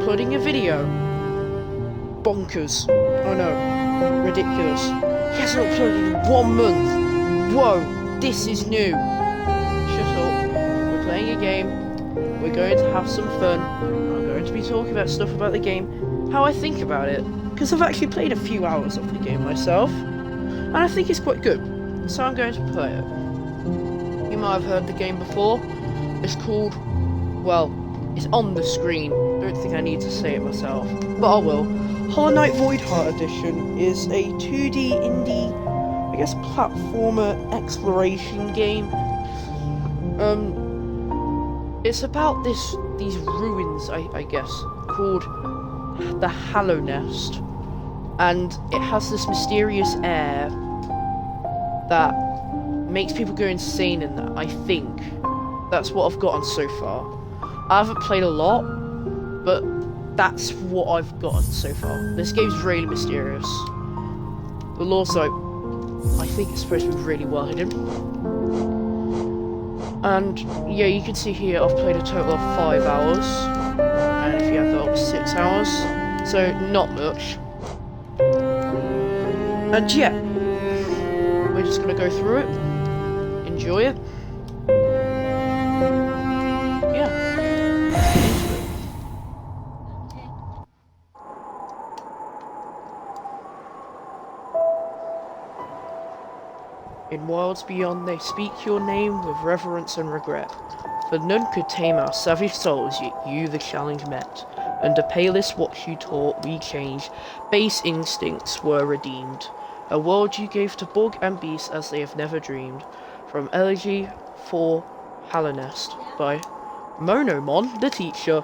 uploading a video. Bonkers. Oh no. Ridiculous. He hasn't uploaded in 1 month. Whoa, this is new. Shut up. We're playing a game. We're going to have some fun. I'm going to be talking about stuff about the game, how I think about it, because I've actually played a few hours of the game myself, and I think it's quite good. So I'm going to play it. You might have heard the game before. It's called, well, it's on the screen. Don't think I need to say it myself, but I will. Hollow Knight Voidheart Edition is a 2D indie, I guess, platformer exploration game. It's about these ruins, I guess, called the Hallownest, and it has this mysterious air that makes people go insane in that, I think. That's what I've gotten so far. I haven't played a lot, but that's what I've gotten so far. This game's really mysterious. The lore's like, I think it's supposed to be really well hidden. And yeah, you can see here I've played a total of 5 hours. And if you add that up, 6 hours. So not much. And yeah, we're just gonna go through it, enjoy it. In wilds beyond they speak your name with reverence and regret, for none could tame our savage souls, yet you the challenge met. Under palest watch you taught, we changed, base instincts were redeemed. A world you gave to bug and beast as they have never dreamed. From Elegy for Hallownest by Monomon the teacher.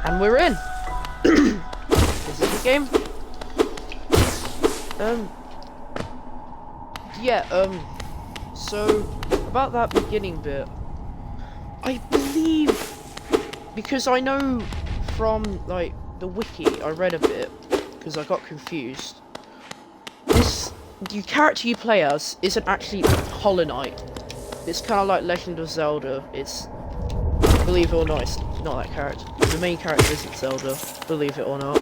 And we're in. This is the game. So about that beginning bit, I believe, because I know from like the wiki, I read a bit because I got confused. The character you play as isn't actually Hollow Knight. It's kind of like Legend of Zelda. It's, believe it or not, it's not that character. The main character isn't Zelda, believe it or not.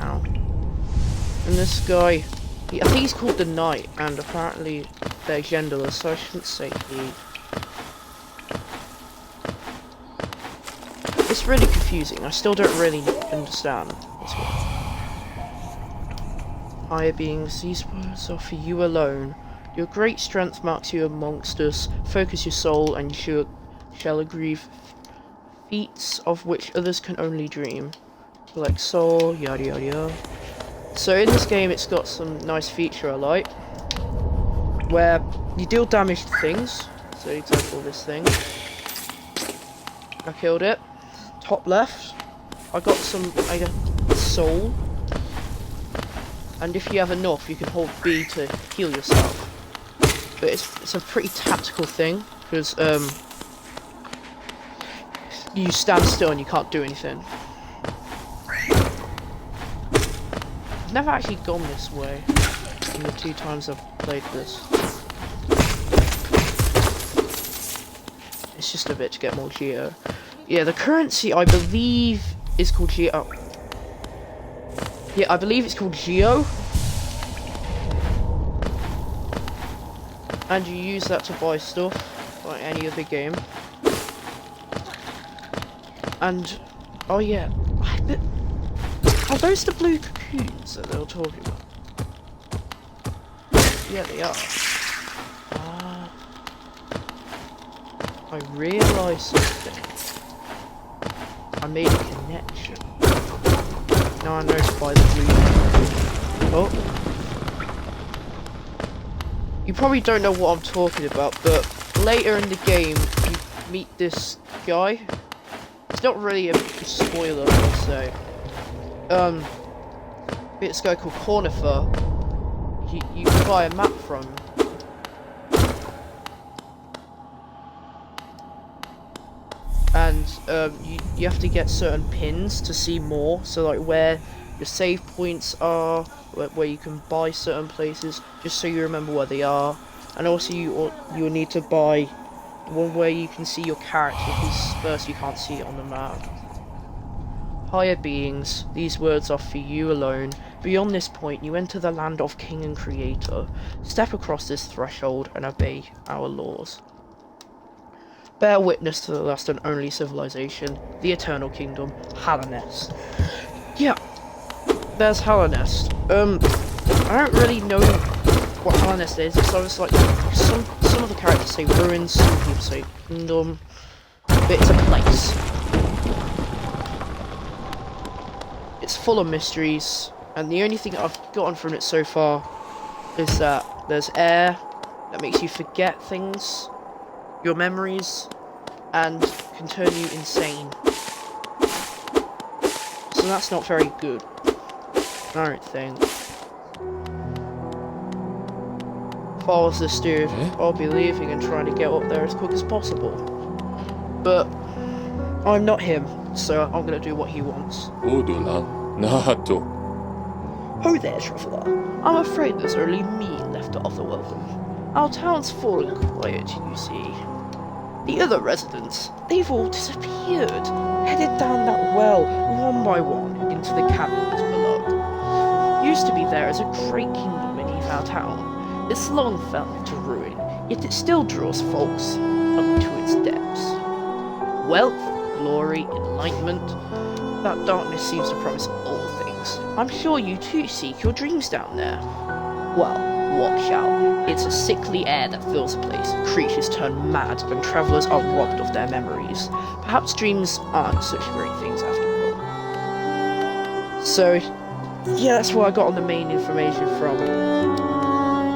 Ow. And this guy, I think he's called the Knight, and apparently they're genderless, so I shouldn't say he. It's really confusing. I still don't really understand this one. Higher beings, these words are for you alone. Your great strength marks you amongst us. Focus your soul, and you shall achieve feats of which others can only dream. Like soul, yada yada yada. So in this game, it's got some nice feature I like, where you deal damage to things. So example, this thing. I killed it. Top left, I got some, soul. And if you have enough, you can hold B to heal yourself. But it's a pretty tactical thing, because you stand still and you can't do anything. I've never actually gone this way in the 2 times I've played this. It's just a bit to get more geo. Yeah, the currency I believe is called geo. Yeah, I believe it's called geo. And you use that to buy stuff, like any other game. And, oh yeah, are those the blue cocoons that they were talking about? Yeah, they are. Ah, I realised something. I made a connection. Now I know to buy the blue. Oh. You probably don't know what I'm talking about, but later in the game, you meet this guy. It's not really a spoiler, I'll say. This guy called CORNIFER. You can buy a map from him. And you have to get certain pins to see more. So like where your save points are, where you can buy certain places, just so you remember where they are. And also you need to buy one where you can see your character, because first you can't see it on the map. Higher beings, these words are for you alone. Beyond this point, you enter the land of King and Creator. Step across this threshold and obey our laws. Bear witness to the last and only civilization, the Eternal Kingdom, HALLOWNEST. Yeah, there's HALLOWNEST. I don't really know what HALLOWNEST is. It's obviously like some of the characters say ruins, some people say kingdom, but it's a place. It's full of mysteries, and the only thing I've gotten from it so far is that there's air that makes you forget things, your memories, and can turn you insane. So that's not very good, I don't think. If I was this dude, I'll be leaving and trying to get up there as quick as possible. But I'm not him, so I'm gonna do what he wants. Oh there, traveller. I'm afraid there's only me left of the welcome. Our town's fallen quiet, you see. The other residents, they've all disappeared, headed down that well, one by one, into the caverns below. Used to be there as a great kingdom beneath our town. It's long fell to ruin, yet it still draws folks up to its depths. Wealth, glory, enlightenment, that darkness seems to promise all things. I'm sure you too seek your dreams down there. Well, watch out. It's a sickly air that fills the place. Creatures turn mad and travellers are robbed of their memories. Perhaps dreams aren't such great things after all. So, yeah, that's where I got all the main information from.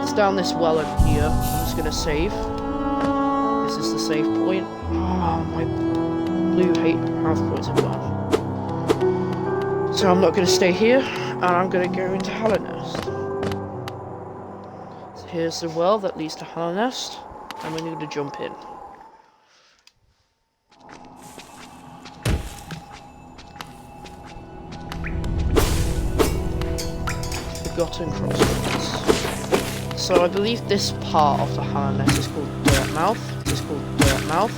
It's down this well over here. I'm just gonna save. This is the save point. Oh, my blue health points are gone. So I'm not gonna stay here, and I'm gonna go into HALLOWNEST. So here's the well that leads to HALLOWNEST, and we're gonna jump in. Forgotten Crossroads. So I believe this part of the HALLOWNEST is called Dirtmouth. It's called Dirtmouth.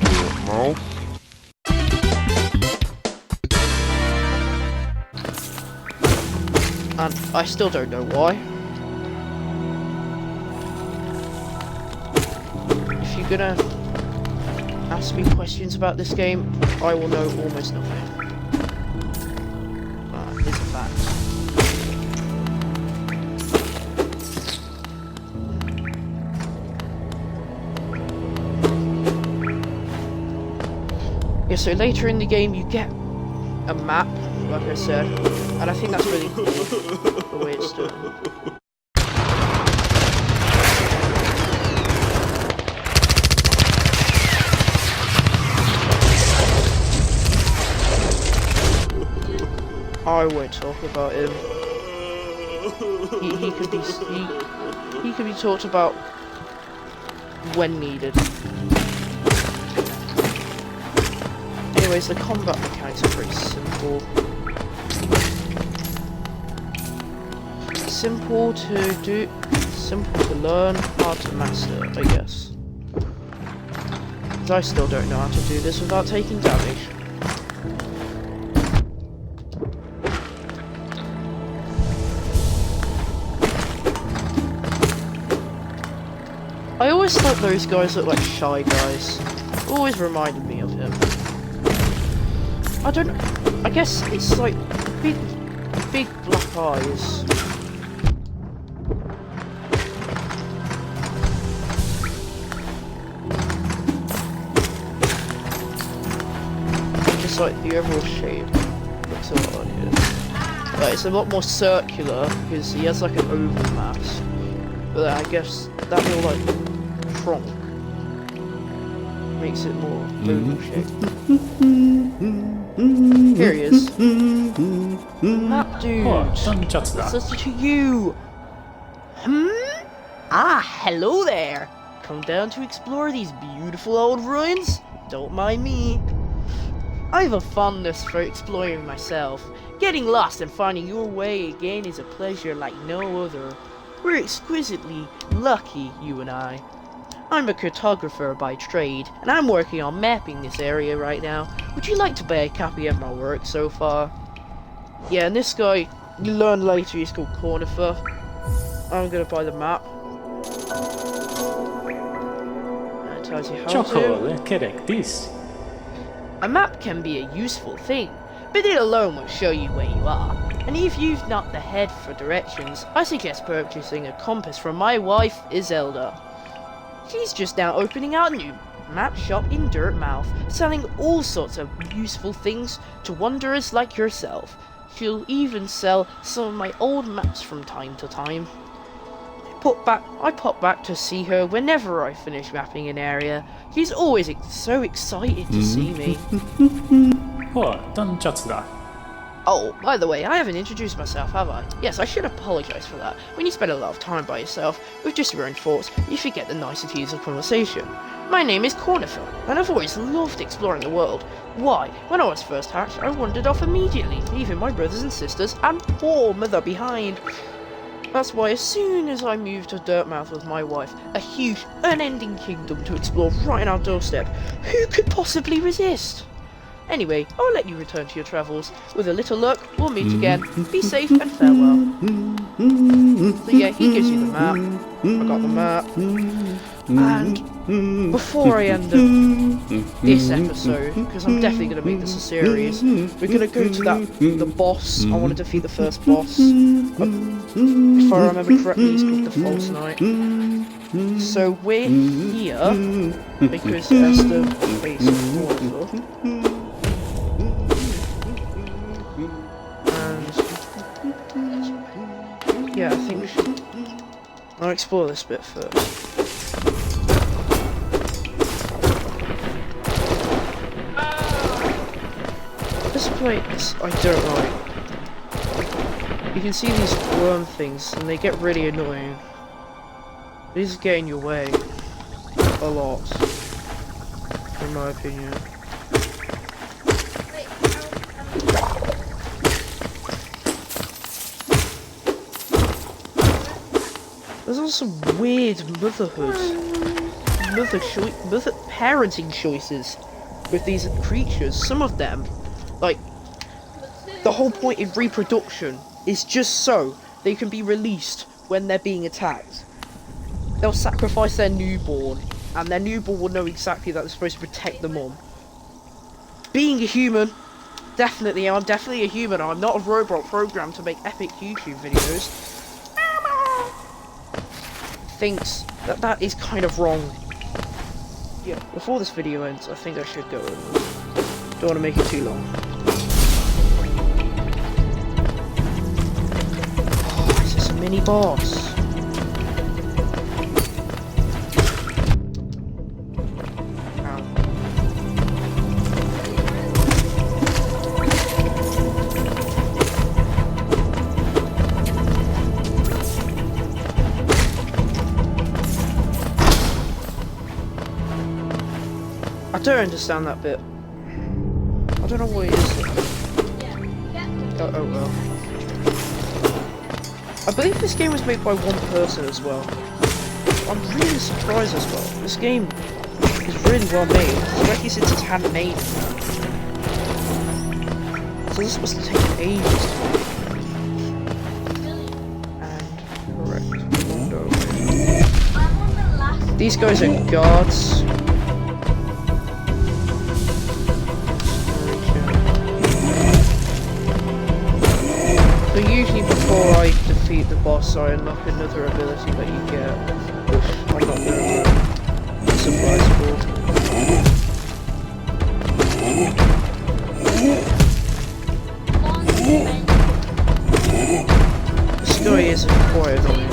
Dirtmouth. And I still don't know why. If you're gonna ask me questions about this game, I will know almost nothing. That is a fact. Yeah, so later in the game you get a map, like I said, and I think that's really cool, the way it's done. I won't talk about him. He could be talked about when needed. Anyways, the combat mechanics are pretty simple. simple to do, simple to learn, hard to master, I guess. Because I still don't know how to do this without taking damage. I always thought those guys looked like Shy Guys. Always reminded me of him. I don't know. I guess it's like big black eyes. Just like the overall shape looks a lot like it. But it's a lot more circular because he has like an oval mass. But I guess that little like trunk makes it more oval shaped. Here he is. Map dude. What's to you? Ah, hello there. Come down to explore these beautiful old ruins? Don't mind me. I have a fondness for exploring myself. Getting lost and finding your way again is a pleasure like no other. We're exquisitely lucky, you and I. I'm a cartographer by trade, and I'm working on mapping this area right now. Would you like to buy a copy of my work so far? Yeah, and this guy, you learn later, he's called CORNIFER. I'm gonna buy the map. And it tells you how to. A map can be a useful thing, but it alone won't show you where you are. And if you've not the head for directions, I suggest purchasing a compass from my wife, ISELDA. She's just now opening our new map shop in Dirtmouth, selling all sorts of useful things to wanderers like yourself. She'll even sell some of my old maps from time to time. I pop back to see her whenever I finish mapping an area. She's always so excited to see me. Oh, by the way, I haven't introduced myself, have I? Yes, I should apologise for that. When you spend a lot of time by yourself, with just your own thoughts, you forget the niceties of conversation. My name is CORNIFER, and I've always loved exploring the world. Why, when I was first hatched, I wandered off immediately, leaving my brothers and sisters and poor mother behind. That's why as soon as I moved to Dirtmouth with my wife, a huge, unending kingdom to explore right on our doorstep, who could possibly resist? Anyway, I'll let you return to your travels. With a little luck, we'll meet again. Be safe and farewell. So yeah, he gives you the map. I got the map. And before I end this episode, because I'm definitely going to make this a series, we're going to go to the boss. I want to defeat the first boss. If I remember correctly, he's called the False Knight. So we're here because it has to face water. Yeah, I think we should. I'll explore this bit first. This place I don't like. You can see these worm things, and they get really annoying. These get in your way a lot, in my opinion. There's also weird mother parenting choices with these creatures. Some of them, like, the whole point of reproduction is just so they can be released when they're being attacked. They'll sacrifice their newborn, and their newborn will know exactly that they're supposed to protect the mom. Being a human, I'm definitely a human. I'm not a robot programmed to make epic YouTube videos. Thinks that that is kind of wrong. Yeah, before this video ends, I think I should go over. Don't want to make it too long. Oh, is this a mini boss? I don't understand that bit. I don't know what it is. Oh well. I believe this game was made by one person as well. I'm really surprised as well. This game is really well made, especially since it's handmade. So this must have taken ages to make. And correct. These guys are guards. So usually before I defeat the boss, I unlock another ability that you get, which I'm not going to surprise for. This guy is quite annoying.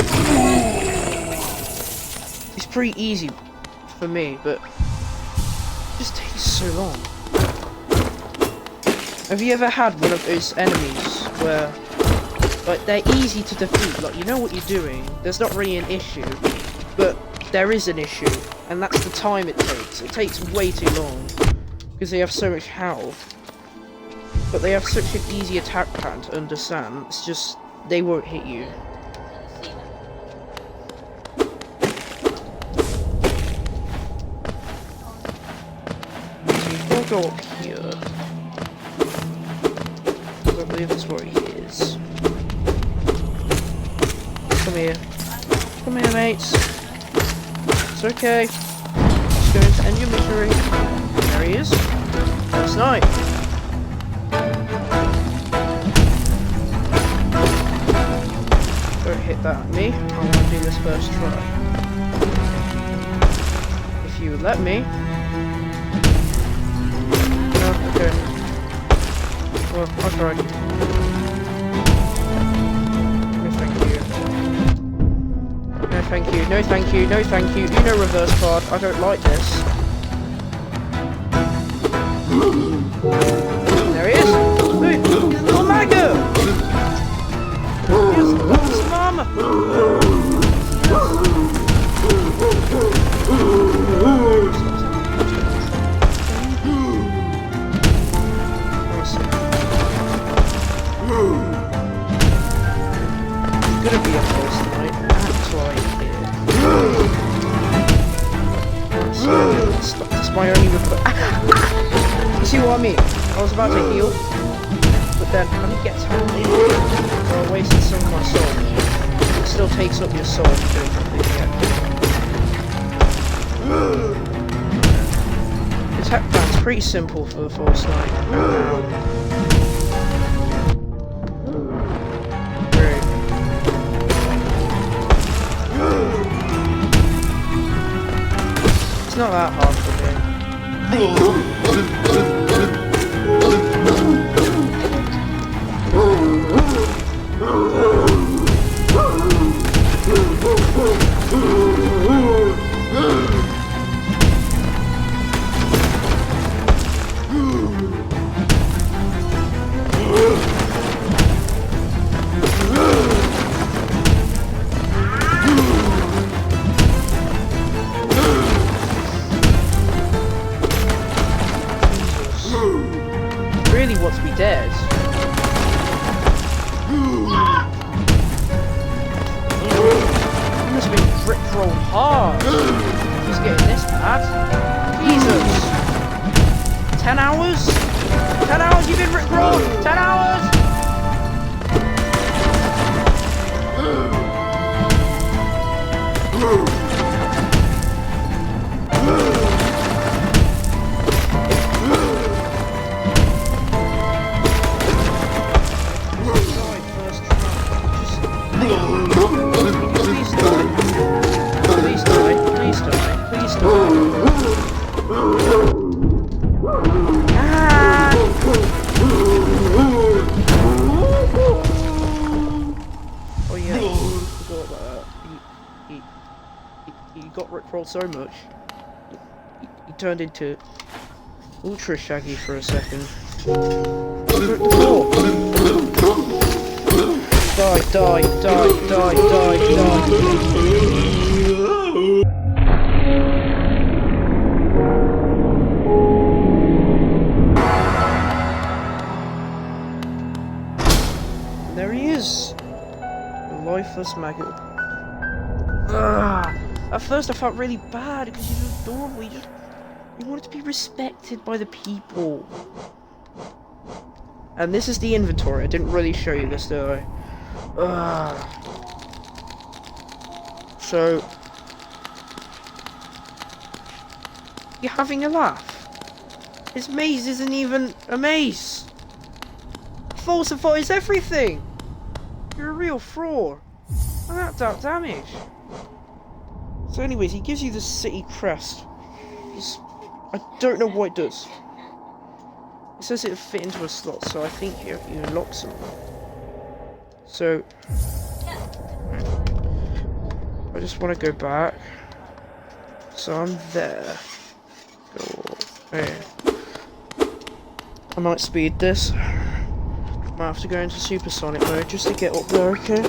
It's pretty easy for me, but it just takes so long. Have you ever had one of those enemies where, like, they're easy to defeat, like, you know what you're doing, there's not really an issue, but there is an issue, and that's the time it takes. It takes way too long, because they have so much health, but they have such an easy attack pattern to understand, it's just, they won't hit you. I'll go up here. I believe that's where he is. Come here. Come here, mates. It's okay. Just going to end your misery. There he is. Last night. Don't hit that at me. I want to do this first try. If you would let me. No, okay. Well, I'll try. No thank you. No thank you, no thank you, no thank you. You know reverse card, I don't like this. There he is! Look, he's a little maggot! Here's some armor! It's gonna be a false night. That's right here. That's my only request. You see what I mean? I was about to heal, but then when it gets home, I wasted some of my soul. It still takes up your soul to do something again. The attack plan's pretty simple for the false night. It's not that hard for me. Really wants me dead. He must have been rickrolled hard. He's getting this bad. Jesus. 10 hours? 10 hours you've been rickrolled? 10 hours? He got rickrolled so much, he turned into Ultra Shaggy for a second. Die, die, die, die, die, die. And there he is. The life first maggot. Ugh. At first I felt really bad because he was adorable. He wanted to be respected by the people. And this is the inventory. I didn't really show you this, did I? Ugh. So, you're having a laugh. His maze isn't even a maze. Falsifies everything. You're a real fraud. And that dealt damage. So anyways, he gives you the city crest. I don't know what it does. It says it'll fit into a slot, so I think you unlock something. So I just want to go back. So I'm there. Go there. I might speed this. Might have to go into supersonic mode just to get up there, okay?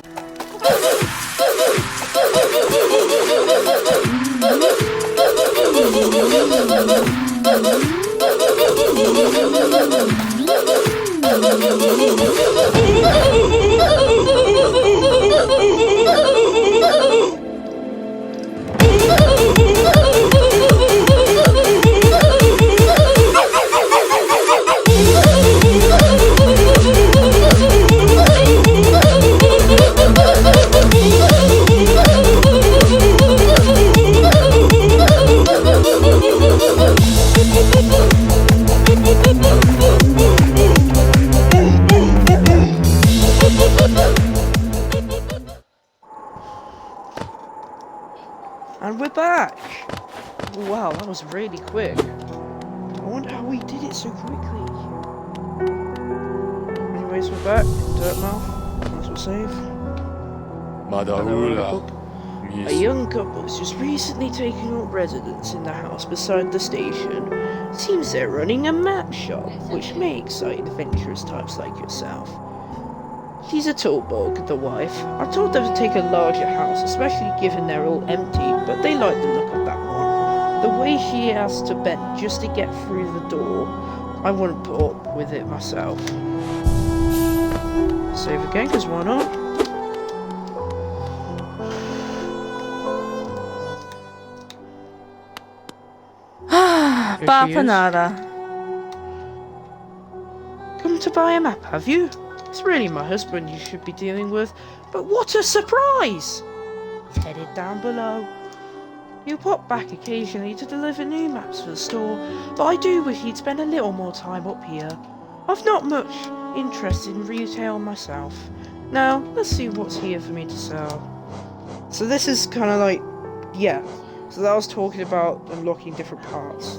And we're back! Wow, that was really quick. I wonder how we did it so quickly. Anyways, we're back. Dirtmouth. Might as well save. A young couple has just recently taken up residence in the house beside the station. Seems they're running a map shop, which may excite adventurous types like yourself. She's a tall bug, the wife. I told them to take a larger house, especially given they're all empty, but they like the look of that one. The way she has to bend just to get through the door, I wouldn't put up with it myself. Save again, because why not? Bapanada. Come to buy a map, have you? It's really my husband you should be dealing with, but what a surprise! Headed down below. You pop back occasionally to deliver new maps for the store, but I do wish you'd spend a little more time up here. I've not much interest in retail myself. Now, let's see what's here for me to sell. So this is kind of like, yeah. So that was talking about unlocking different parts.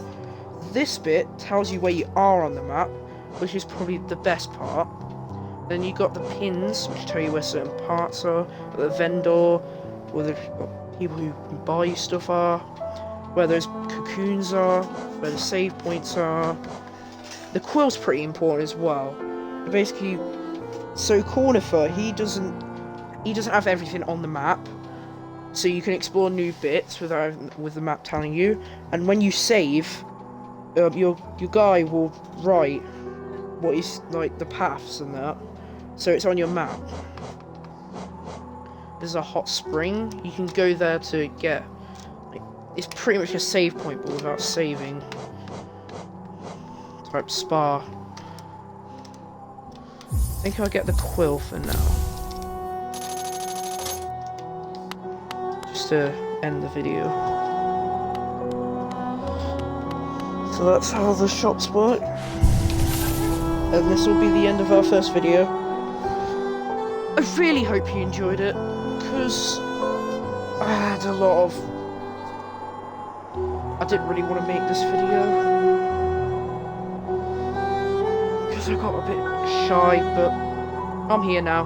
This bit tells you where you are on the map, which is probably the best part. Then you got the pins, which tell you where certain parts are, the vendor, where the people who can buy you stuff are, where those cocoons are, where the save points are. The quill's pretty important as well. Basically, so CORNIFER, he doesn't have everything on the map, so you can explore new bits with the map telling you. And when you save, your guy will write what is like the paths and that, so it's on your map. There's a hot spring. You can go there to get. Like, it's pretty much a save point, but without saving. Type spa. I think I'll get the quill for now. Just to end the video. So that's how the shops work. And this will be the end of our first video. I really hope you enjoyed it, because I had a lot of... I didn't really want to make this video, because I got a bit shy, but I'm here now.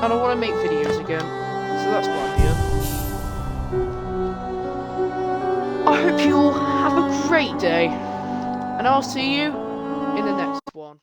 And I want to make videos again, so that's why I'm here. I hope you all have a great day, and I'll see you in the next one.